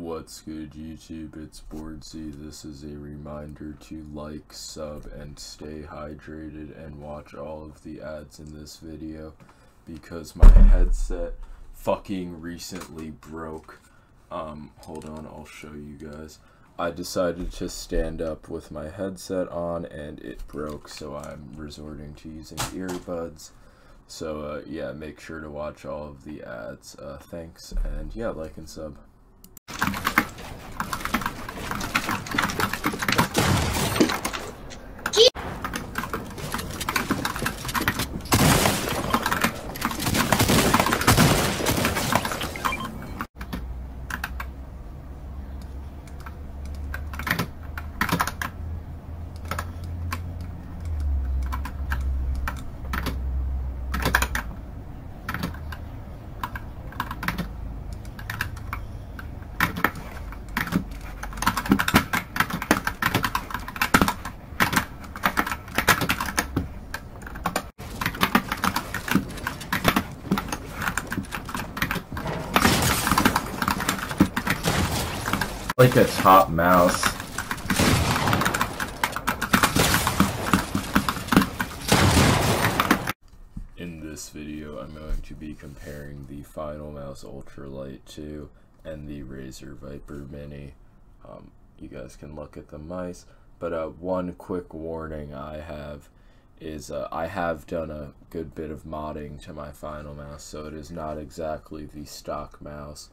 What's good, YouTube? It's boardzy. This is a reminder to like, sub, and stay hydrated and watch all of the ads in this video because my headset fucking recently broke. Hold on, I'll show you guys. I decided to stand up with my headset on and it broke, so I'm resorting to using earbuds. So yeah, make sure to watch all of the ads. Thanks, and yeah, like and sub. Like a top mouse. In this video, I'm going to be comparing the Finalmouse Ultralight 2 and the Razer Viper Mini. You guys can look at the mice, but one quick warning I have is I have done a good bit of modding to my Finalmouse, so it is not exactly the stock mouse.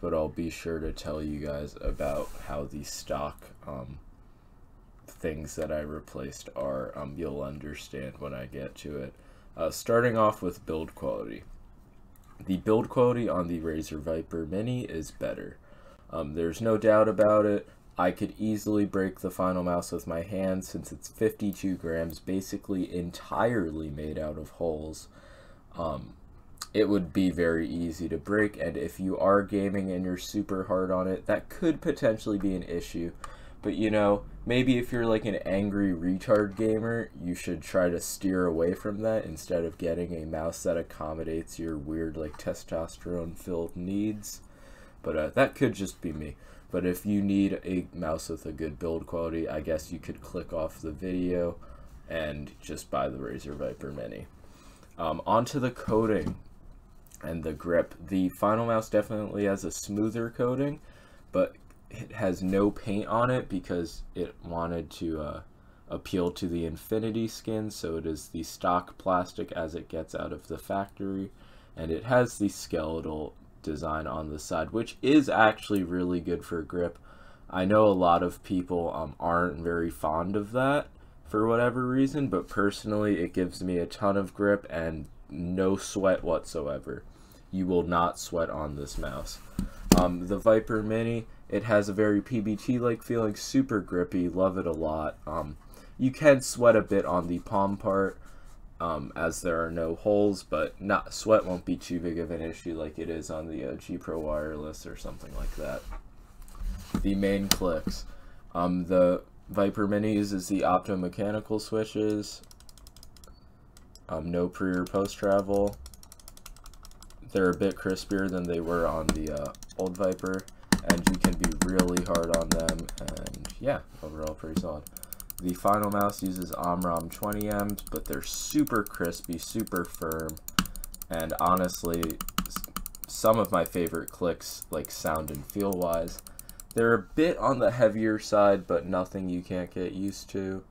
But I'll be sure to tell you guys about how the stock things that I replaced are. You'll understand when I get to it. Starting off with build quality. The build quality on the Razer Viper Mini is better. There's no doubt about it. I could easily break the Finalmouse with my hand since it's 52 grams, basically entirely made out of holes. It would be very easy to break, and if you are gaming and you're super hard on it, that could potentially be an issue. But you know, maybe if you're like an angry retard gamer, you should try to steer away from that instead of getting a mouse that accommodates your weird like testosterone filled needs. But that could just be me. But if you need a mouse with a good build quality, I guess you could click off the video and just buy the Razer Viper Mini. Onto the coating and the grip. The Finalmouse definitely has a smoother coating, but it has no paint on it because it wanted to appeal to the Infinity skin, so it is the stock plastic as it gets out of the factory, and it has the skeletal design on the side, which is actually really good for grip. I know a lot of people aren't very fond of that for whatever reason, but personally it gives me a ton of grip and no sweat whatsoever. You will not sweat on this mouse. The Viper Mini, it has a very PBT-like feeling, super grippy, love it a lot. You can sweat a bit on the palm part, as there are no holes, but sweat won't be too big of an issue like it is on the G Pro Wireless or something like that. The main clicks. The Viper Mini uses the optomechanical switches. No pre or post travel. They're a bit crispier than they were on the old Viper, and you can be really hard on them, and yeah, overall pretty solid. The Finalmouse uses Omron 20Ms, but they're super crispy, super firm, and honestly, some of my favorite clicks, like sound and feel wise, they're a bit on the heavier side, but nothing you can't get used to,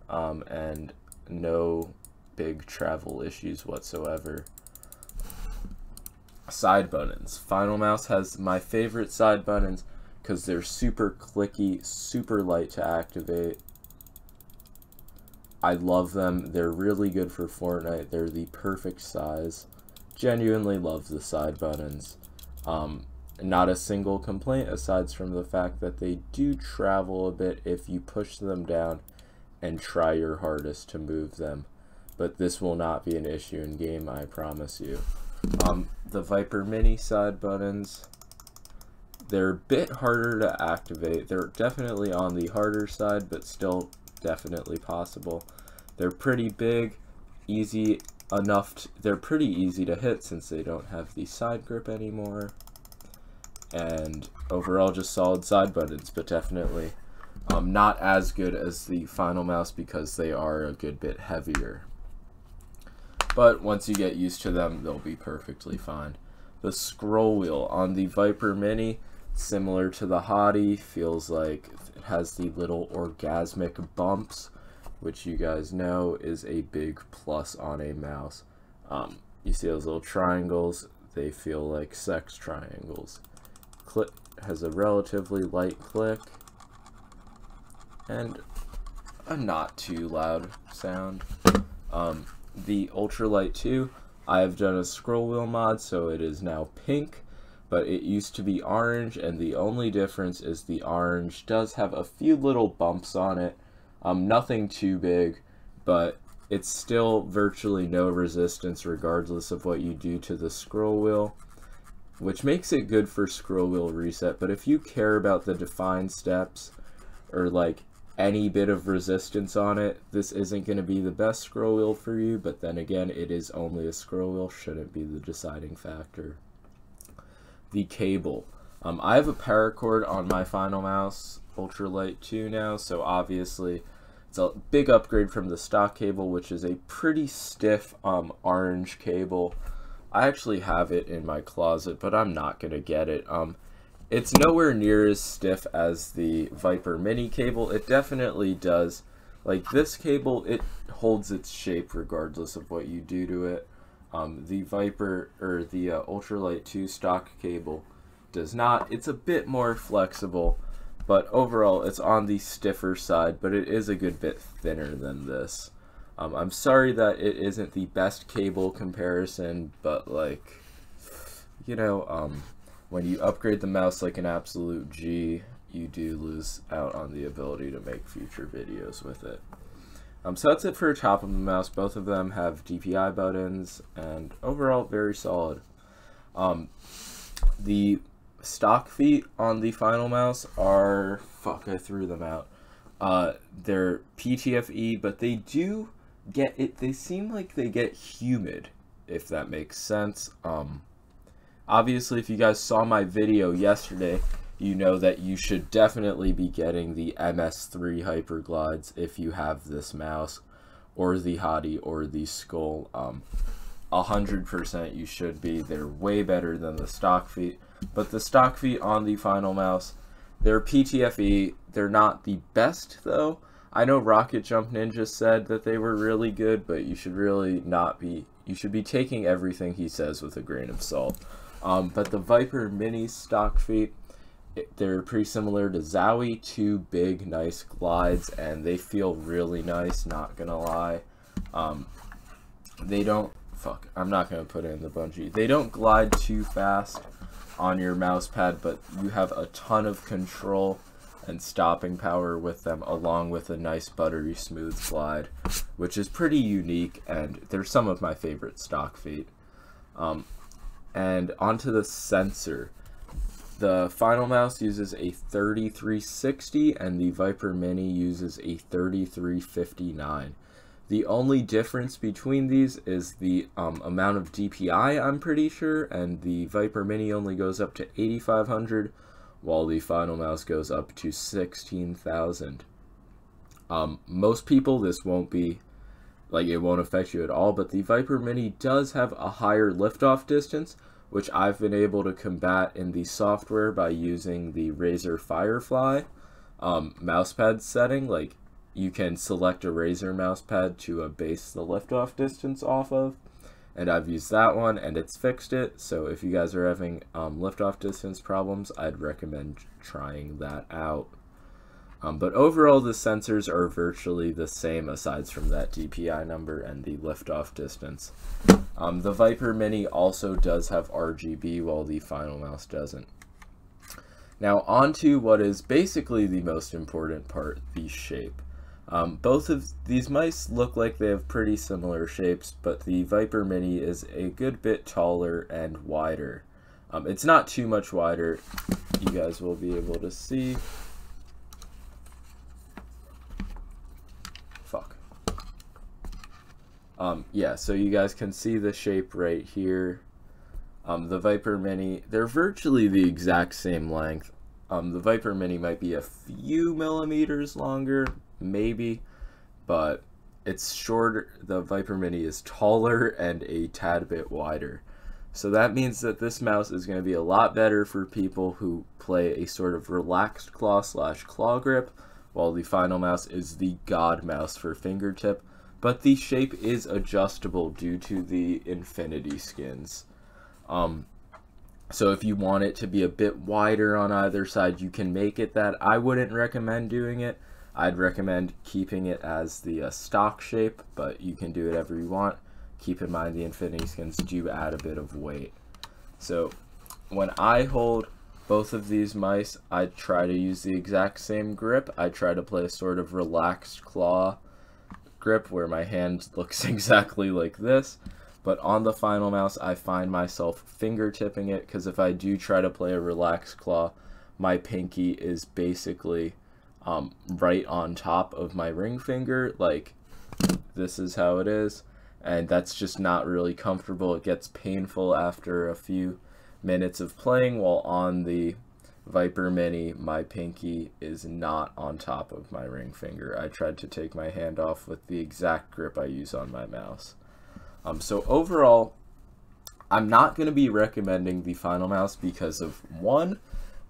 and no big travel issues whatsoever. Side buttons. Finalmouse has my favorite side buttons because they're super clicky, super light to activate. I love them. They're really good for Fortnite. They're the perfect size. Genuinely love the side buttons. Not a single complaint aside from the fact that they do travel a bit if you push them down and try your hardest to move them. But this will not be an issue in game, I promise you. The Viper Mini side buttons, they're a bit harder to activate. They're definitely on the harder side, but still definitely possible. They're pretty big, easy enough. They're pretty easy to hit since they don't have the side grip anymore. and overall just solid side buttons, but definitely not as good as the Finalmouse because they are a good bit heavier. But once you get used to them, they'll be perfectly fine. The scroll wheel on the Viper Mini, similar to the Hottie, feels like it has the little orgasmic bumps, which you guys know is a big plus on a mouse. You see those little triangles, they feel like sex triangles. Click has a relatively light click and a not too loud sound. The Ultralight 2, I have done a scroll wheel mod, so it is now pink, but it used to be orange, and the only difference is the orange does have a few little bumps on it. Nothing too big, but it's still virtually no resistance regardless of what you do to the scroll wheel, which makes it good for scroll wheel reset. But if you care about the defined steps or like any bit of resistance on it, this isn't going to be the best scroll wheel for you. But then again, it is only a scroll wheel, shouldn't be the deciding factor. The cable. I have a paracord on my Finalmouse Ultralight 2 now, so obviously it's a big upgrade from the stock cable, which is a pretty stiff orange cable. I actually have it in my closet, but I'm not going to get it. It's nowhere near as stiff as the Viper Mini cable. It definitely does. Like this cable, it holds its shape regardless of what you do to it. The Viper, or the Ultralight 2 stock cable does not. It's a bit more flexible, but overall it's on the stiffer side, but it is a good bit thinner than this. I'm sorry that it isn't the best cable comparison, but like, you know, when you upgrade the mouse like an absolute G, you do lose out on the ability to make future videos with it. So that's it for top of the mouse. Both of them have DPI buttons, and overall very solid. The stock feet on the Finalmouse are, fuck, I threw them out. They're PTFE, but they do get it. They seem like they get humid, if that makes sense. Obviously, if you guys saw my video yesterday, you know that you should definitely be getting the MS3 Hyperglides if you have this mouse, or the Hottie, or the Skull. 100% you should be. They're way better than the stock feet. But the stock feet on the Finalmouse, they're PTFE. They're not the best, though. I know Rocket Jump Ninja said that they were really good, but you should really not be. You should be taking everything he says with a grain of salt. But the Viper Mini stock feet, they're pretty similar to Zowie, two big, nice glides, and they feel really nice, not gonna lie. They don't, fuck, I'm not gonna put it in the bungee. They don't glide too fast on your mouse pad, but you have a ton of control and stopping power with them, along with a nice buttery smooth glide, which is pretty unique, and they're some of my favorite stock feet. And onto the sensor. The Finalmouse uses a 3360 and the Viper Mini uses a 3359. The only difference between these is the amount of DPI, I'm pretty sure, and the Viper Mini only goes up to 8500, while the Finalmouse goes up to 16,000. Most people, this won't be, like, it won't affect you at all, but the Viper Mini does have a higher liftoff distance, which I've been able to combat in the software by using the Razer Firefly mousepad setting. Like, you can select a Razer mousepad to base the liftoff distance off of, and I've used that one and it's fixed it. So if you guys are having liftoff distance problems, I'd recommend trying that out. But overall, the sensors are virtually the same aside from that DPI number and the liftoff distance. The Viper Mini also does have RGB, while the Finalmouse doesn't. Now on to what is basically the most important part, the shape. Both of these mice look like they have pretty similar shapes, but the Viper Mini is a good bit taller and wider. It's not too much wider, you guys will be able to see. Yeah, so you guys can see the shape right here. The Viper Mini, they're virtually the exact same length. The Viper Mini might be a few millimeters longer, maybe, but it's shorter. The Viper Mini is taller and a tad bit wider. So that means that this mouse is going to be a lot better for people who play a sort of relaxed claw grip, while the Finalmouse is the god mouse for fingertip, but the shape is adjustable due to the infinity skins. So if you want it to be a bit wider on either side, you can make it that. I wouldn't recommend doing it. I'd recommend keeping it as the stock shape, but you can do whatever you want. Keep in mind the infinity skins do add a bit of weight. So when I hold both of these mice, I try to use the exact same grip. I try to play a sort of relaxed claw grip where my hand looks exactly like this. But on the Finalmouse, I find myself fingertipping it, because if I do try to play a relaxed claw, my pinky is basically right on top of my ring finger. Like, this is how it is, and that's just not really comfortable. It gets painful after a few minutes of playing, while on the Viper Mini, my pinky is not on top of my ring finger. I tried to take my hand off with the exact grip I use on my mouse. So overall, I'm not going to be recommending the Finalmouse because of, one,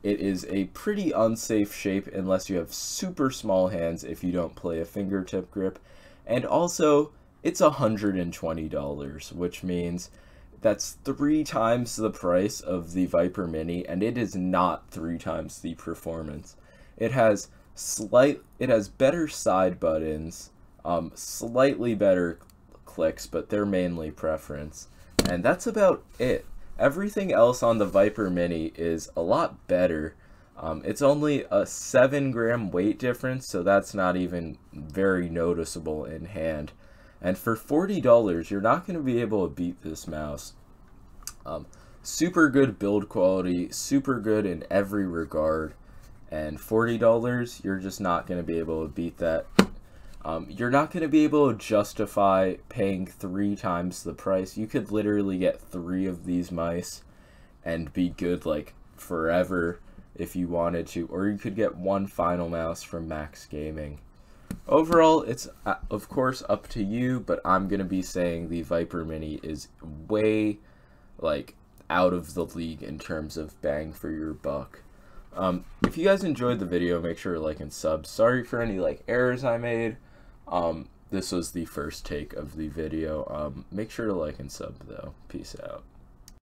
it is a pretty unsafe shape unless you have super small hands if you don't play a fingertip grip, and also it's $120, which means that's 3 times the price of the Viper Mini, and it is not 3 times the performance. It has better side buttons, slightly better clicks, but they're mainly preference, and that's about it. Everything else on the Viper Mini is a lot better. It's only a 7-gram weight difference, so that's not even very noticeable in hand. And for $40, you're not going to be able to beat this mouse. Super good build quality, super good in every regard, and $40, you're just not going to be able to beat that. You're not going to be able to justify paying 3 times the price. You could literally get 3 of these mice and be good like forever if you wanted to, or you could get 1 Finalmouse from Max Gaming. Overall, it's of course up to you, but I'm going to be saying the Viper Mini is way like out of the league in terms of bang for your buck. If you guys enjoyed the video, make sure to like and sub. Sorry for any like errors I made. This was the first take of the video. Make sure to like and sub though. Peace out.